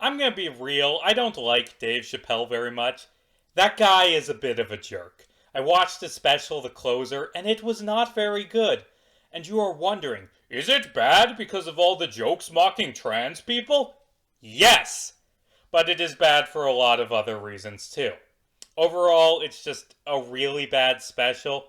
I'm gonna be real, I don't like Dave Chappelle very much. That guy is a bit of a jerk. I watched his special, The Closer, and it was not very good. And you are wondering, is it bad because of all the jokes mocking trans people? Yes! But it is bad for a lot of other reasons too. Overall, it's just a really bad special.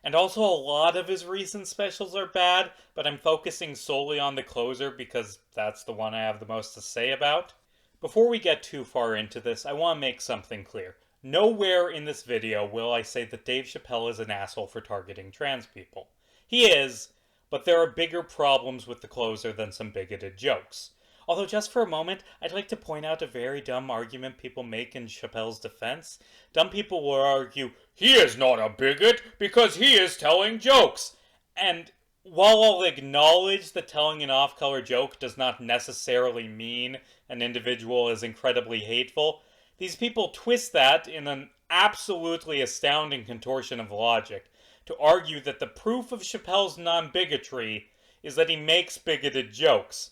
And also a lot of his recent specials are bad, but I'm focusing solely on The Closer because that's the one I have the most to say about. Before we get too far into this, I want to make something clear. Nowhere in this video will I say that Dave Chappelle is an asshole for targeting trans people. He is, but there are bigger problems with The Closer than some bigoted jokes. Although just for a moment, I'd like to point out a very dumb argument people make in Chappelle's defense. Dumb people will argue, he is not a bigot because he is telling jokes. And while I'll acknowledge that telling an off-color joke does not necessarily mean an individual is incredibly hateful, these people twist that in an absolutely astounding contortion of logic to argue that the proof of Chappelle's non-bigotry is that he makes bigoted jokes.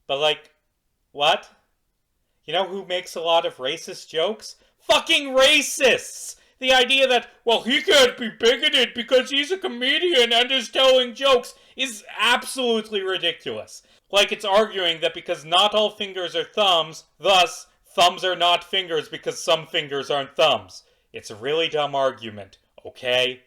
But like, what? You know who makes a lot of racist jokes? Fucking racists! The idea that, well, he can't be bigoted because he's a comedian and is telling jokes is absolutely ridiculous. Like it's arguing that because not all fingers are thumbs, thus, thumbs are not fingers because some fingers aren't thumbs. It's a really dumb argument, okay?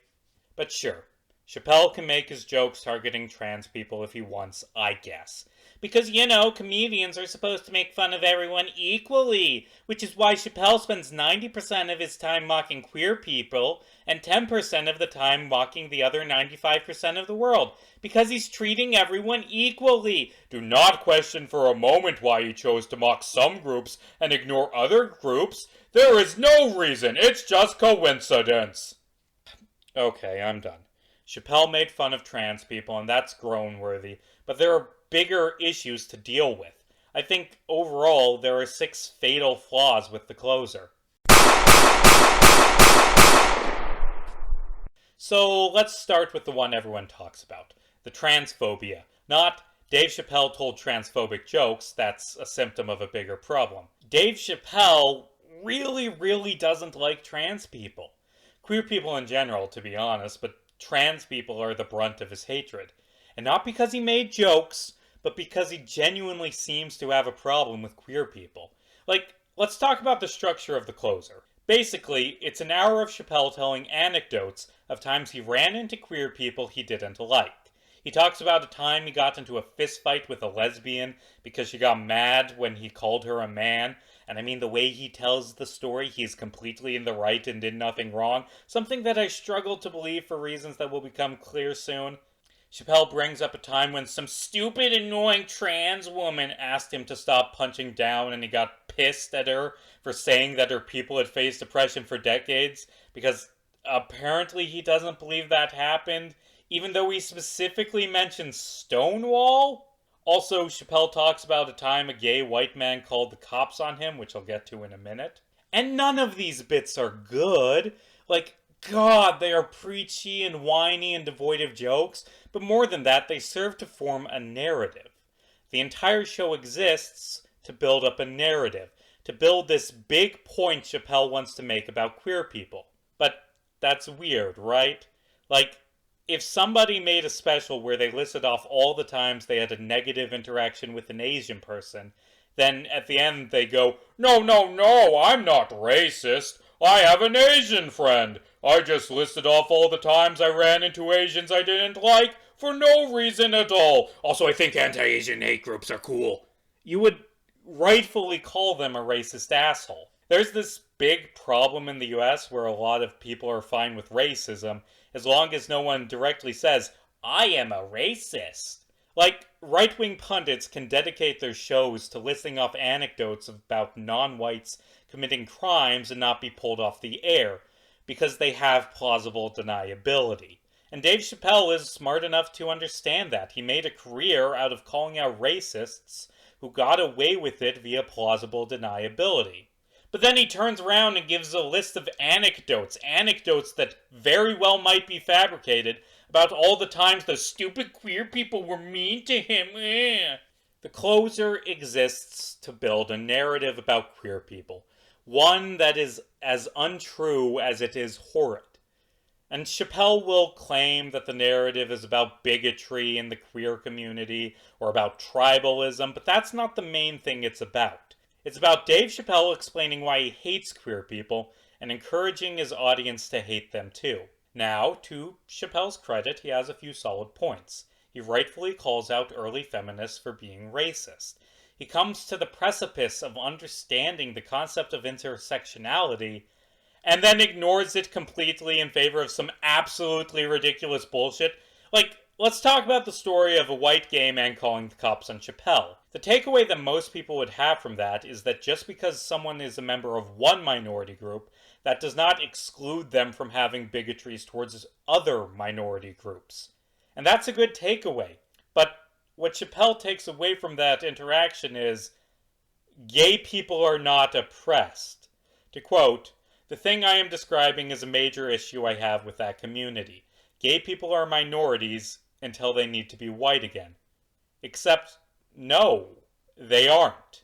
But sure, Chappelle can make his jokes targeting trans people if he wants, I guess. Because, you know, comedians are supposed to make fun of everyone equally, which is why Chappelle spends 90% of his time mocking queer people and 10% of the time mocking the other 95% of the world, because he's treating everyone equally. Do not question for a moment why he chose to mock some groups and ignore other groups. There is no reason, it's just coincidence. Okay, I'm done. Chappelle made fun of trans people, and that's groan-worthy, but there are bigger issues to deal with. I think, overall, there are 6 fatal flaws with The Closer. So, let's start with the one everyone talks about. The transphobia. Not, Dave Chappelle told transphobic jokes, that's a symptom of a bigger problem. Dave Chappelle really doesn't like trans people. Queer people in general, to be honest, but trans people are the brunt of his hatred. And not because he made jokes, but because he genuinely seems to have a problem with queer people. Like, let's talk about the structure of The Closer. Basically, it's an hour of Chappelle telling anecdotes of times he ran into queer people he didn't like. He talks about a time he got into a fist fight with a lesbian because she got mad when he called her a man. And I mean, the way he tells the story, he's completely in the right and did nothing wrong. Something that I struggle to believe for reasons that will become clear soon. Chappelle brings up a time when some stupid, annoying trans woman asked him to stop punching down and he got pissed at her for saying that her people had faced oppression for decades because apparently he doesn't believe that happened, even though he specifically mentions Stonewall. Also, Chappelle talks about a time a gay white man called the cops on him, which I'll get to in a minute. And none of these bits are good. Like, God, they are preachy and whiny and devoid of jokes, but more than that, they serve to form a narrative. The entire show exists to build up a narrative, to build this big point Chappelle wants to make about queer people. But that's weird, right? Like, if somebody made a special where they listed off all the times they had a negative interaction with an Asian person, then at the end they go, no, I'm not racist. I have an Asian friend. I just listed off all the times I ran into Asians I didn't like for no reason at all. Also, I think anti-Asian hate groups are cool. You would rightfully call them a racist asshole. There's this big problem in the US where a lot of people are fine with racism as long as no one directly says, I am a racist. Like, right-wing pundits can dedicate their shows to listing off anecdotes about non-whites committing crimes and not be pulled off the air, because they have plausible deniability. And Dave Chappelle is smart enough to understand that. He made a career out of calling out racists who got away with it via plausible deniability. But then he turns around and gives a list of anecdotes that very well might be fabricated, about all the times those stupid queer people were mean to him. The closer exists to build a narrative about queer people, one that is as untrue as it is horrid. And Chappelle will claim that the narrative is about bigotry in the queer community or about tribalism, but that's not the main thing it's about. It's about Dave Chappelle explaining why he hates queer people and encouraging his audience to hate them too. Now, to Chappelle's credit, he has a few solid points. He rightfully calls out early feminists for being racist. He comes to the precipice of understanding the concept of intersectionality and then ignores it completely in favor of some absolutely ridiculous bullshit. Like, let's talk about the story of a white gay man calling the cops on Chappelle. The takeaway that most people would have from that is that just because someone is a member of one minority group, that does not exclude them from having bigotries towards other minority groups. And that's a good takeaway. But what Chappelle takes away from that interaction is, gay people are not oppressed. To quote, "The thing I am describing is a major issue I have with that community. Gay people are minorities until they need to be white again." Except, no, they aren't.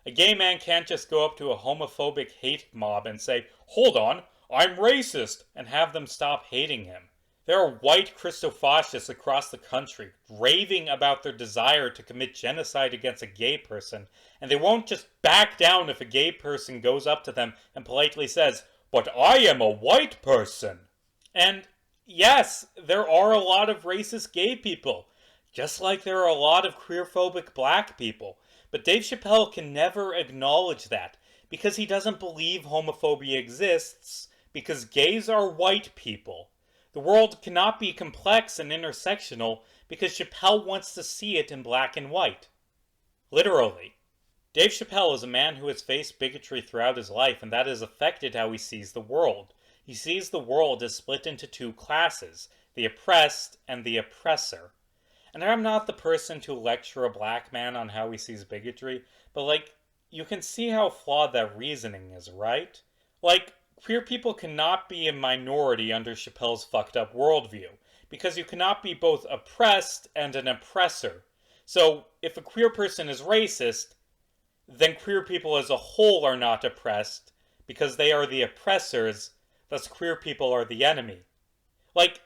A gay man can't just go up to a homophobic hate mob and say, "Hold on, I'm racist," and have them stop hating him. There are white Christofascists across the country raving about their desire to commit genocide against a gay person, and they won't just back down if a gay person goes up to them and politely says, "But I am a white person." And yes, there are a lot of racist gay people, just like there are a lot of queerphobic black people. But Dave Chappelle can never acknowledge that, because he doesn't believe homophobia exists, because gays are white people. The world cannot be complex and intersectional because Chappelle wants to see it in black and white. Literally. Dave Chappelle is a man who has faced bigotry throughout his life, and that has affected how he sees the world. He sees the world as split into two classes, the oppressed and the oppressor. And I'm not the person to lecture a black man on how he sees bigotry, but you can see how flawed that reasoning is, right? Queer people cannot be a minority under Chappelle's fucked up worldview, because you cannot be both oppressed and an oppressor. So, if a queer person is racist, then queer people as a whole are not oppressed, because they are the oppressors, thus queer people are the enemy.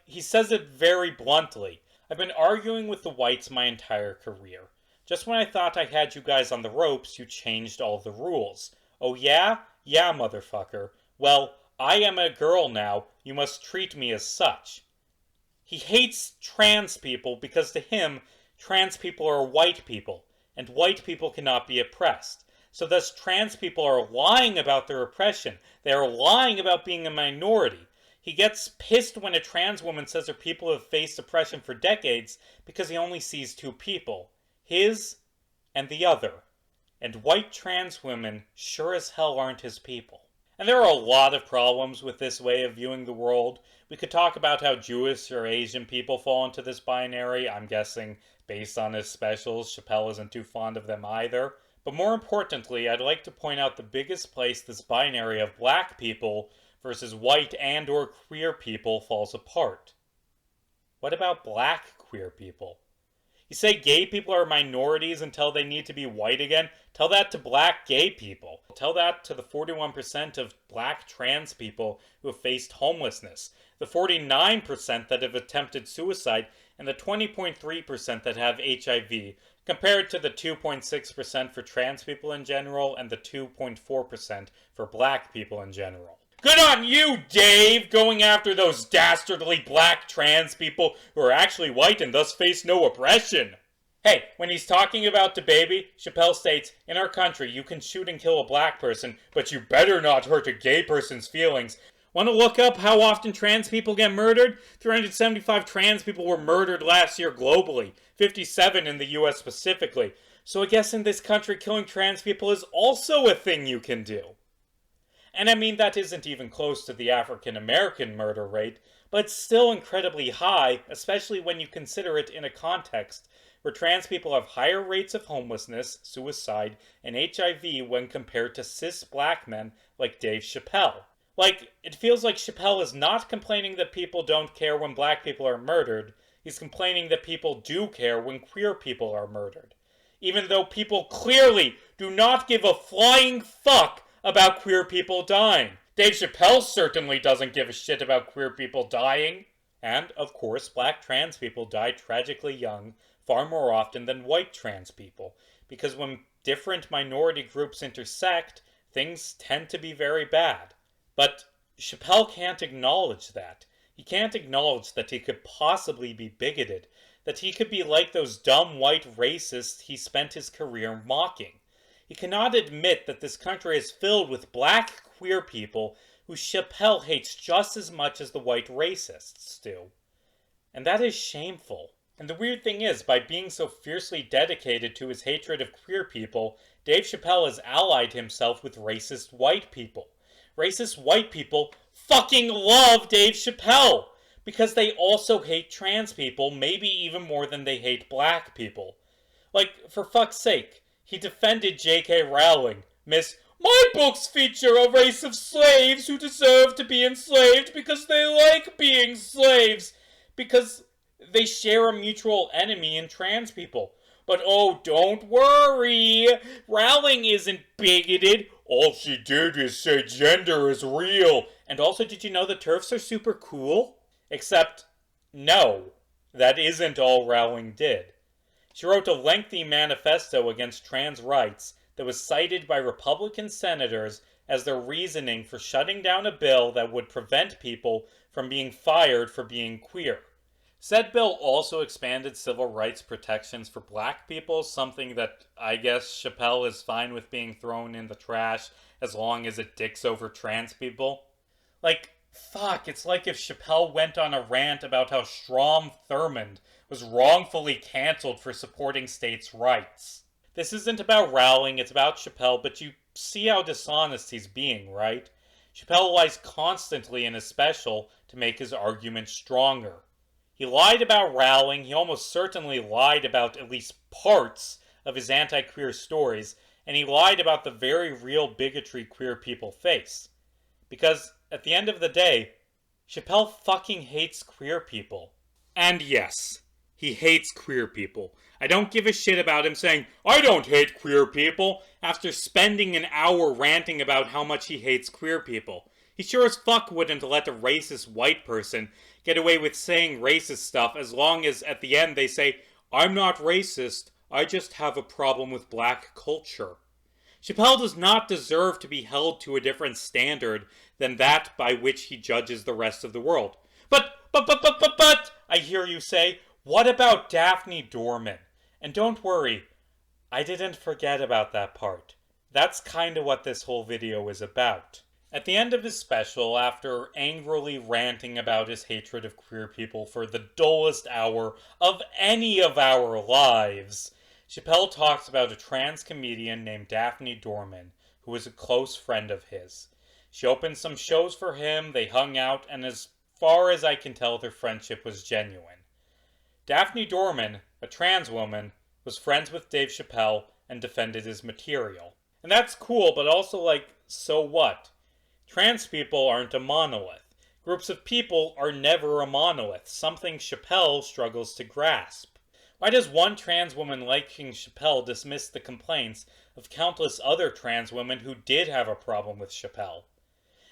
He says it very bluntly. I've been arguing with the whites my entire career. Just when I thought I had you guys on the ropes, you changed all the rules. Oh yeah? Yeah, motherfucker. Well, I am a girl now, you must treat me as such. He hates trans people because to him, trans people are white people, and white people cannot be oppressed. So thus trans people are lying about their oppression. They are lying about being a minority. He gets pissed when a trans woman says her people have faced oppression for decades because he only sees two people, his and the other. And white trans women sure as hell aren't his people. And there are a lot of problems with this way of viewing the world. We could talk about how Jewish or Asian people fall into this binary. I'm guessing, based on his specials, Chappelle isn't too fond of them either. But more importantly, I'd like to point out the biggest place this binary of black people versus white and or queer people falls apart. What about black queer people? You say gay people are minorities until they need to be white again? Tell that to black gay people. Tell that to the 41% of black trans people who have faced homelessness, the 49% that have attempted suicide, and the 20.3% that have HIV, compared to the 2.6% for trans people in general and the 2.4% for black people in general. Good on you, Dave, going after those dastardly black trans people who are actually white and thus face no oppression. Hey, when he's talking about DaBaby, Chappelle states, "In our country, you can shoot and kill a black person, but you better not hurt a gay person's feelings." Want to look up how often trans people get murdered? 375 trans people were murdered last year globally, 57 in the US specifically. So I guess in this country, killing trans people is also a thing you can do. And I mean, that isn't even close to the African American murder rate, but it's still incredibly high, especially when you consider it in a context where trans people have higher rates of homelessness, suicide, and HIV when compared to cis black men like Dave Chappelle. It feels like Chappelle is not complaining that people don't care when black people are murdered, he's complaining that people do care when queer people are murdered. even though people clearly do not give a flying fuck about queer people dying. Dave Chappelle certainly doesn't give a shit about queer people dying. And, of course, black trans people die tragically young far more often than white trans people, because when different minority groups intersect, things tend to be very bad. But Chappelle can't acknowledge that. He can't acknowledge that he could possibly be bigoted, that he could be like those dumb white racists he spent his career mocking. He cannot admit that this country is filled with black queer people who Chappelle hates just as much as the white racists do. And that is shameful. And the weird thing is, by being so fiercely dedicated to his hatred of queer people, Dave Chappelle has allied himself with racist white people. Racist white people fucking love Dave Chappelle! Because they also hate trans people, maybe even more than they hate black people. Like, for fuck's sake, he defended J.K. Rowling, Miss "My books feature a race of slaves who deserve to be enslaved because they like being slaves, because they share a mutual enemy in trans people. But oh, don't worry, Rowling isn't bigoted. All she did is say gender is real. And also, did you know the TERFs are super cool? Except, no, that isn't all Rowling did. She wrote a lengthy manifesto against trans rights that was cited by Republican senators as their reasoning for shutting down a bill that would prevent people from being fired for being queer. Said bill also expanded civil rights protections for black people, something that I guess Chappelle is fine with being thrown in the trash as long as it dicks over trans people. Like, fuck, it's like if Chappelle went on a rant about how Strom Thurmond was wrongfully canceled for supporting states' rights. This isn't about Rowling, it's about Chappelle, but you see how dishonest he's being, right? Chappelle lies constantly in his special to make his argument stronger. He lied about Rowling, he almost certainly lied about at least parts of his anti-queer stories, and he lied about the very real bigotry queer people face. Because, at the end of the day, Chappelle fucking hates queer people. And yes, he hates queer people. I don't give a shit about him saying, "I don't hate queer people," after spending an hour ranting about how much he hates queer people. He sure as fuck wouldn't let a racist white person get away with saying racist stuff as long as at the end they say, "I'm not racist, I just have a problem with black culture." Chappelle does not deserve to be held to a different standard than that by which he judges the rest of the world. But, I hear you say, what about Daphne Dorman? And don't worry, I didn't forget about that part. That's kinda what this whole video is about. At the end of his special, after angrily ranting about his hatred of queer people for the dullest hour of any of our lives, Chappelle talks about a trans comedian named Daphne Dorman, who was a close friend of his. She opened some shows for him, they hung out, and as far as I can tell, their friendship was genuine. Daphne Dorman, a trans woman, was friends with Dave Chappelle and defended his material. And that's cool, but also, like, so what? Trans people aren't a monolith. Groups of people are never a monolith, something Chappelle struggles to grasp. Why does one trans woman like King Chappelle dismiss the complaints of countless other trans women who did have a problem with Chappelle?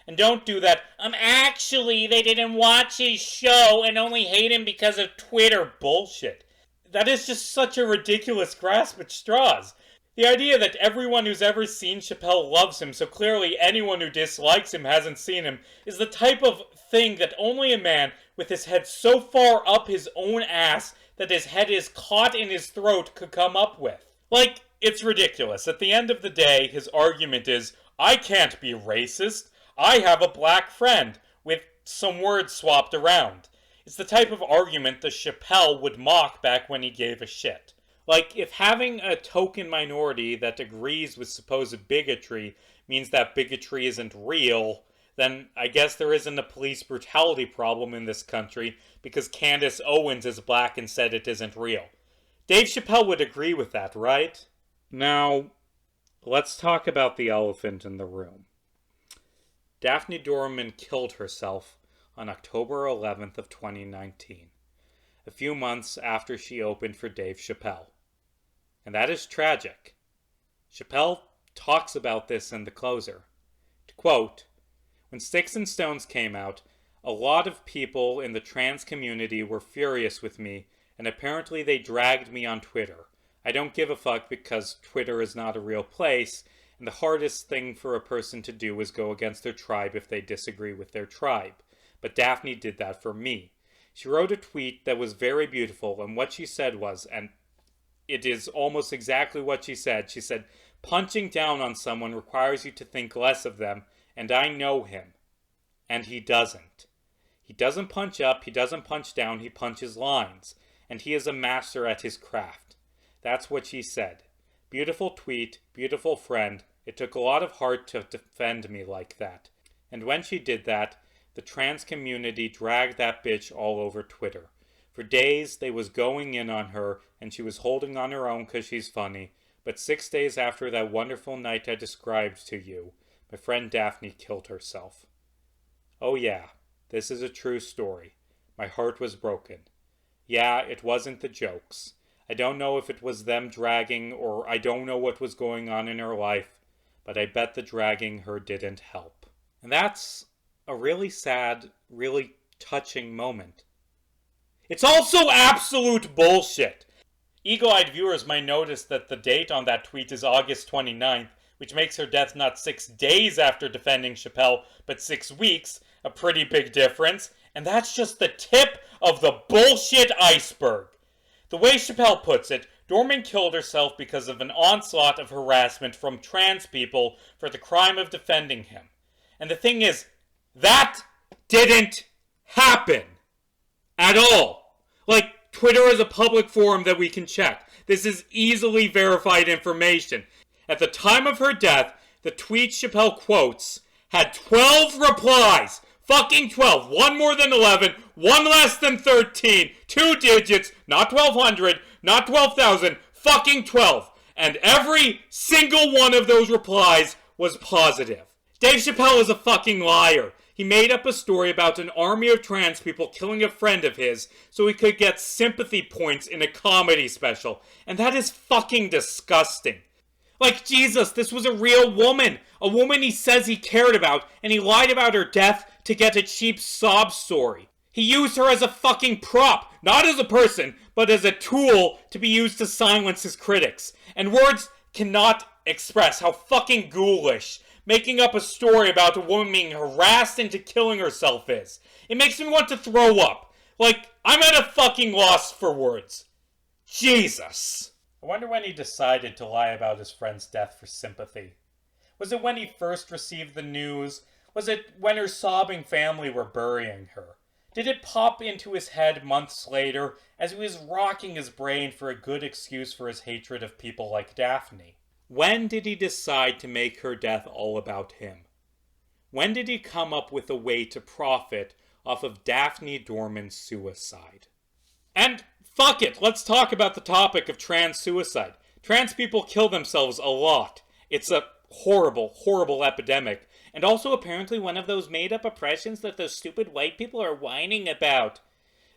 And don't do that, actually, they didn't watch his show and only hate him because of Twitter bullshit. That is just such a ridiculous grasp at straws. The idea that everyone who's ever seen Chappelle loves him, so clearly anyone who dislikes him hasn't seen him, is the type of thing that only a man with his head so far up his own ass that his head is caught in his throat could come up with. Like, it's ridiculous. At the end of the day, his argument is, I can't be racist. I have a black friend, with some words swapped around. It's the type of argument that Chappelle would mock back when he gave a shit. Like, if having a token minority that agrees with supposed bigotry means that bigotry isn't real, then I guess there isn't a police brutality problem in this country because Candace Owens is black and said it isn't real. Dave Chappelle would agree with that, right? Now, let's talk about the elephant in the room. Daphne Dorman killed herself on October 11th of 2019, a few months after she opened for Dave Chappelle. And that is tragic. Chappelle talks about this in The Closer. To quote, "When Sticks and Stones came out, a lot of people in the trans community were furious with me, and apparently they dragged me on Twitter. I don't give a fuck because Twitter is not a real place, and the hardest thing for a person to do is go against their tribe if they disagree with their tribe. But Daphne did that for me. She wrote a tweet that was very beautiful, and what she said was, and it is almost exactly what she said, punching down on someone requires you to think less of them, and I know him. And he doesn't. He doesn't punch up, he doesn't punch down, he punches lines, and he is a master at his craft." That's what she said. Beautiful tweet, beautiful friend. It took a lot of heart to defend me like that. And when she did that, the trans community dragged that bitch all over Twitter. For days, they was going in on her, and she was holding on her own because she's funny. But 6 days after that wonderful night I described to you, my friend Daphne killed herself. Oh yeah, this is a true story. My heart was broken. Yeah, it wasn't the jokes. I don't know if it was them dragging, or I don't know what was going on in her life, but I bet the dragging her didn't help. And that's a really sad, really touching moment. It's also absolute bullshit. Eagle-eyed viewers might notice that the date on that tweet is August 29th, which makes her death not 6 days after defending Chappelle, but 6 weeks, a pretty big difference, and that's just the tip of the bullshit iceberg. The way Chappelle puts it, Dorman killed herself because of an onslaught of harassment from trans people for the crime of defending him. And the thing is, that didn't happen. At all. Like, Twitter is a public forum that we can check. This is easily verified information. At the time of her death, the tweet Chappelle quotes had 12 replies. Fucking 12. One more than 11. One less than 13. 2 digits. Not 1,200. Not 12,000. Fucking 12. And every single one of those replies was positive. Dave Chappelle is a fucking liar. He made up a story about an army of trans people killing a friend of his so he could get sympathy points in a comedy special. And that is fucking disgusting. Like, Jesus, this was a real woman. A woman he says he cared about, and he lied about her death to get a cheap sob story. He used her as a fucking prop, not as a person, but as a tool to be used to silence his critics. And words cannot express how fucking ghoulish making up a story about a woman being harassed into killing herself is. It makes me want to throw up. Like, I'm at a fucking loss for words. Jesus. I wonder when he decided to lie about his friend's death for sympathy. Was it when he first received the news? Was it when her sobbing family were burying her? Did it pop into his head months later as he was rocking his brain for a good excuse for his hatred of people like Daphne? When did he decide to make her death all about him? When did he come up with a way to profit off of Daphne Dorman's suicide? And fuck it, let's talk about the topic of trans suicide. Trans people kill themselves a lot. It's a horrible, horrible epidemic. And also apparently one of those made-up oppressions that those stupid white people are whining about.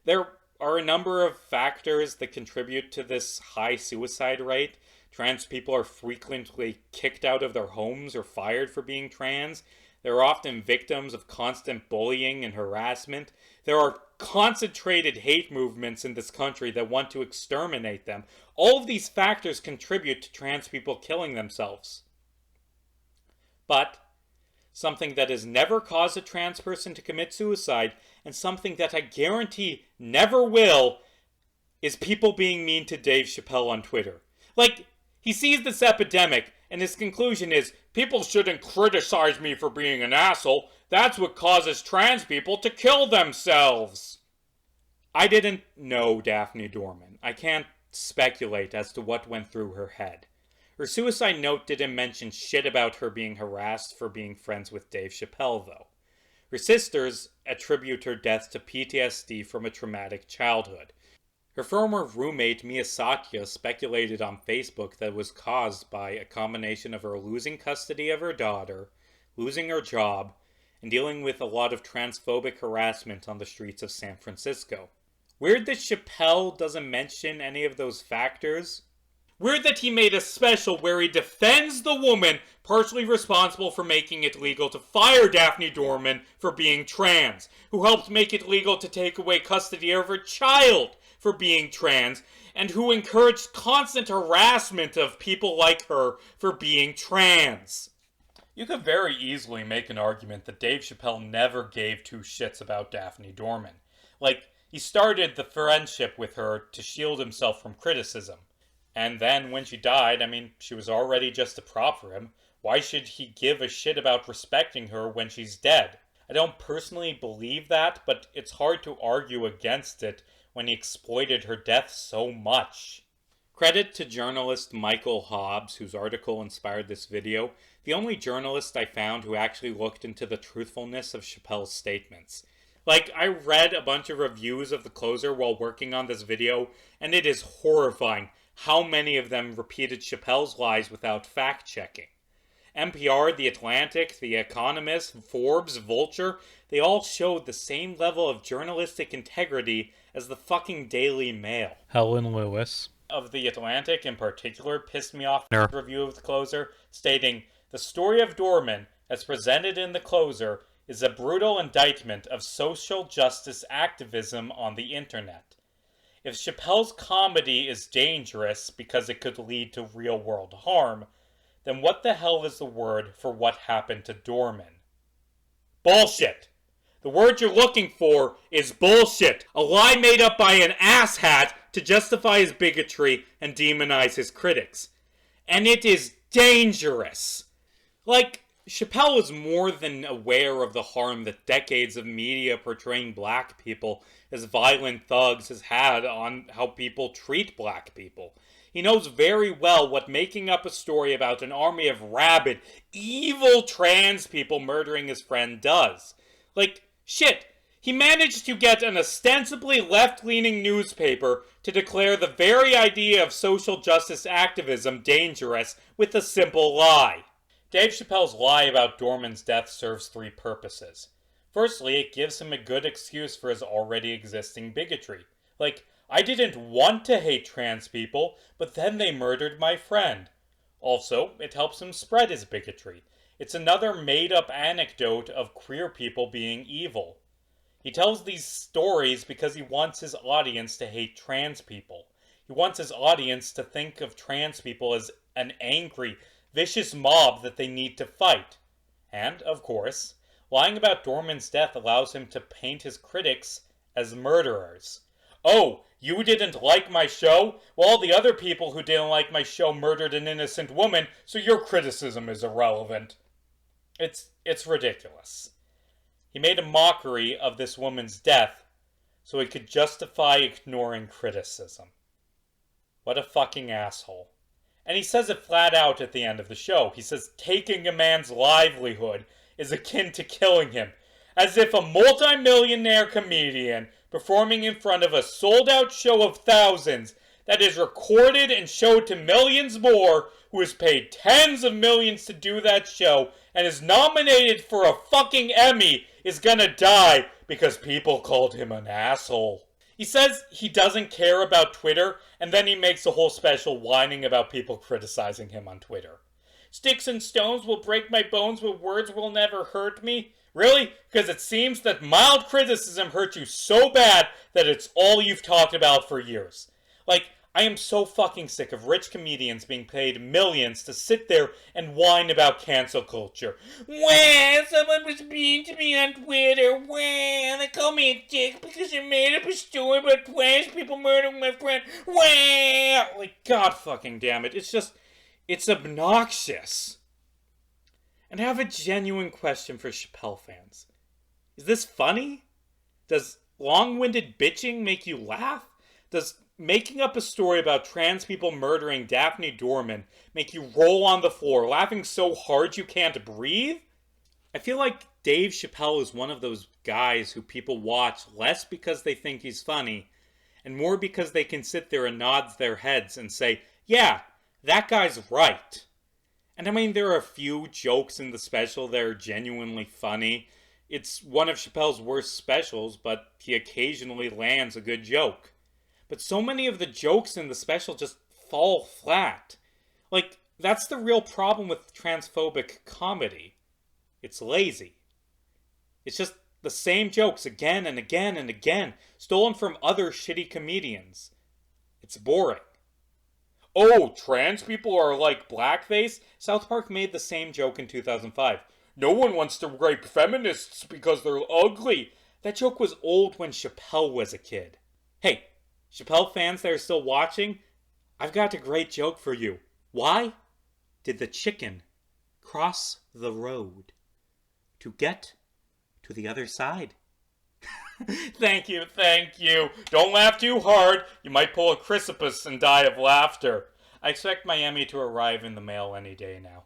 There are a number of factors that contribute to this high suicide rate. Trans people are frequently kicked out of their homes or fired for being trans. They're often victims of constant bullying and harassment. There are concentrated hate movements in this country that want to exterminate them. All of these factors contribute to trans people killing themselves. But something that has never caused a trans person to commit suicide, and something that I guarantee never will, is people being mean to Dave Chappelle on Twitter. Like, he sees this epidemic, and his conclusion is, people shouldn't criticize me for being an asshole. That's what causes trans people to kill themselves. I didn't know Daphne Dorman. I can't speculate as to what went through her head. Her suicide note didn't mention shit about her being harassed for being friends with Dave Chappelle, though. Her sisters attribute her death to PTSD from a traumatic childhood. Her former roommate Mia Satya speculated on Facebook that it was caused by a combination of her losing custody of her daughter, losing her job, and dealing with a lot of transphobic harassment on the streets of San Francisco. Weird that Chappelle doesn't mention any of those factors. Weird that he made a special where he defends the woman partially responsible for making it legal to fire Daphne Dorman for being trans, who helped make it legal to take away custody of her child for being trans, and who encouraged constant harassment of people like her for being trans. You could very easily make an argument that Dave Chappelle never gave two shits about Daphne Dorman. Like, he started the friendship with her to shield himself from criticism. And then when she died, she was already just a prop for him. Why should he give a shit about respecting her when she's dead? I don't personally believe that, but it's hard to argue against it when he exploited her death so much. Credit to journalist Michael Hobbs, whose article inspired this video, the only journalist I found who actually looked into the truthfulness of Chappelle's statements. Like, I read a bunch of reviews of The Closer while working on this video, and it is horrifying how many of them repeated Chappelle's lies without fact-checking. NPR, The Atlantic, The Economist, Forbes, Vulture, they all showed the same level of journalistic integrity as the fucking Daily Mail. Helen Lewis of The Atlantic in particular pissed me off in a review of The Closer, stating, "The story of Dorman, as presented in The Closer, is a brutal indictment of social justice activism on the internet. If Chappelle's comedy is dangerous because it could lead to real-world harm, then what the hell is the word for what happened to Dorman?" Bullshit! The word you're looking for is bullshit! A lie made up by an asshat to justify his bigotry and demonize his critics. And it is dangerous! Like, Chappelle is more than aware of the harm that decades of media portraying black people as violent thugs has had on how people treat black people. He knows very well what making up a story about an army of rabid, evil trans people murdering his friend does. Like, shit, he managed to get an ostensibly left-leaning newspaper to declare the very idea of social justice activism dangerous with a simple lie. Dave Chappelle's lie about Dorman's death serves three purposes. Firstly, it gives him a good excuse for his already existing bigotry. Like, I didn't want to hate trans people, but then they murdered my friend. Also, it helps him spread his bigotry. It's another made-up anecdote of queer people being evil. He tells these stories because he wants his audience to hate trans people. He wants his audience to think of trans people as an angry, vicious mob that they need to fight. And, of course, lying about Dorman's death allows him to paint his critics as murderers. Oh, you didn't like my show? Well, all the other people who didn't like my show murdered an innocent woman, so your criticism is irrelevant. It's ridiculous. He made a mockery of this woman's death so he could justify ignoring criticism. What a fucking asshole. And he says it flat out at the end of the show. He says taking a man's livelihood is akin to killing him, as if a multi-millionaire comedian performing in front of a sold-out show of thousands that is recorded and showed to millions more, who is paid tens of millions to do that show and is nominated for a fucking Emmy, is gonna die because people called him an asshole. He says he doesn't care about Twitter, and then he makes a whole special whining about people criticizing him on Twitter. Sticks and stones will break my bones, but words will never hurt me. Really? Because it seems that mild criticism hurt you so bad that it's all you've talked about for years. Like, I am so fucking sick of rich comedians being paid millions to sit there and whine about cancel culture. Well, someone was mean to me on Twitter. Well, they called me a dick because I made up a story about trans people murdering my friend. Well, like, God fucking damn it. It's obnoxious. And I have a genuine question for Chappelle fans. Is this funny? Does long-winded bitching make you laugh? Does making up a story about trans people murdering Daphne Dorman make you roll on the floor, laughing so hard you can't breathe? I feel like Dave Chappelle is one of those guys who people watch less because they think he's funny, and more because they can sit there and nod their heads and say, yeah, that guy's right. And I mean, there are a few jokes in the special that are genuinely funny. It's one of Chappelle's worst specials, but he occasionally lands a good joke. But so many of the jokes in the special just fall flat. Like, that's the real problem with transphobic comedy. It's lazy. It's just the same jokes again and again and again, stolen from other shitty comedians. It's boring. Oh, trans people are like blackface? South Park made the same joke in 2005. No one wants to rape feminists because they're ugly. That joke was old when Chappelle was a kid. Hey, Chappelle fans that are still watching, I've got a great joke for you. Why did the chicken cross the road? To get to the other side. Thank you. Don't laugh too hard. You might pull a Chrysippus and die of laughter. I expect Miami to arrive in the mail any day now.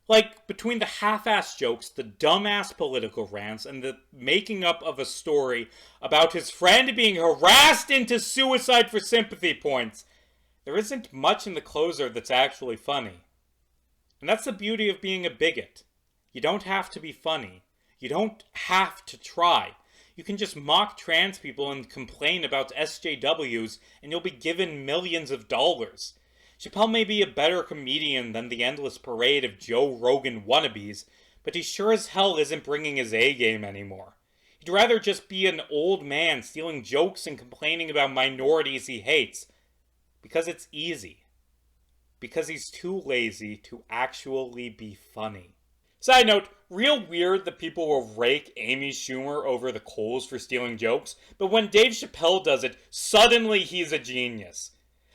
Like, between the half-assed jokes, the dumbass political rants, and the making up of a story about his friend being harassed into suicide for sympathy points, there isn't much in the closer that's actually funny. And that's the beauty of being a bigot. You don't have to be funny. You don't have to try. You can just mock trans people and complain about SJWs, and you'll be given millions of dollars. Chappelle may be a better comedian than the endless parade of Joe Rogan wannabes, but he sure as hell isn't bringing his A game anymore. He'd rather just be an old man stealing jokes and complaining about minorities he hates. Because it's easy. Because he's too lazy to actually be funny. Side note, real weird that people will rake Amy Schumer over the coals for stealing jokes, but when Dave Chappelle does it, suddenly he's a genius.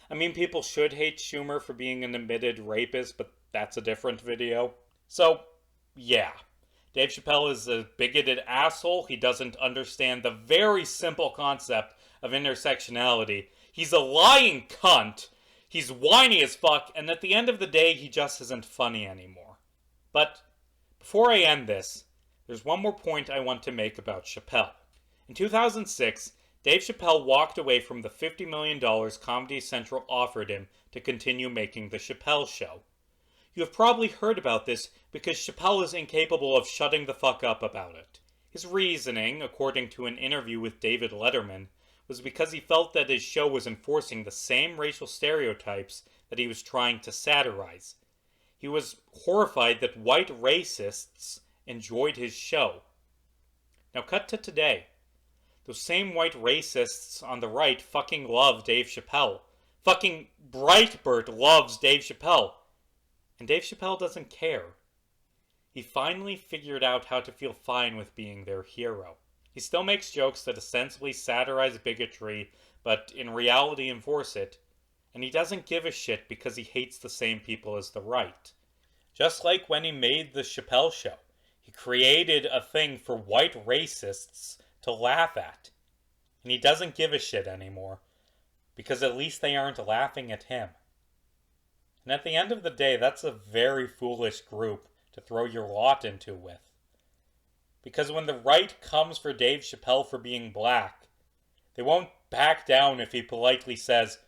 I mean, people should hate Schumer for being an admitted rapist, but that's a different video. So, yeah. Dave Chappelle is a bigoted asshole. He doesn't understand the very simple concept of intersectionality. He's a lying cunt. He's whiny as fuck, and at the end of the day, he just isn't funny anymore. But before I end this, there's one more point I want to make about Chappelle. In 2006, Dave Chappelle walked away from the $50 million Comedy Central offered him to continue making The Chappelle Show. You have probably heard about this because Chappelle is incapable of shutting the fuck up about it. His reasoning, according to an interview with David Letterman, was because he felt that his show was enforcing the same racial stereotypes that he was trying to satirize. He was horrified that white racists enjoyed his show. Now cut to today. Those same white racists on the right fucking love Dave Chappelle. Fucking Breitbart loves Dave Chappelle. And Dave Chappelle doesn't care. He finally figured out how to feel fine with being their hero. He still makes jokes that ostensibly satirize bigotry, but in reality enforce it. And he doesn't give a shit because he hates the same people as the right. Just like when he made The Chappelle Show. He created a thing for white racists to laugh at. And he doesn't give a shit anymore, because at least they aren't laughing at him. And at the end of the day, that's a very foolish group to throw your lot into with. Because when the right comes for Dave Chappelle for being black, they won't back down if he politely says,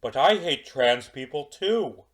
"But I hate trans people too."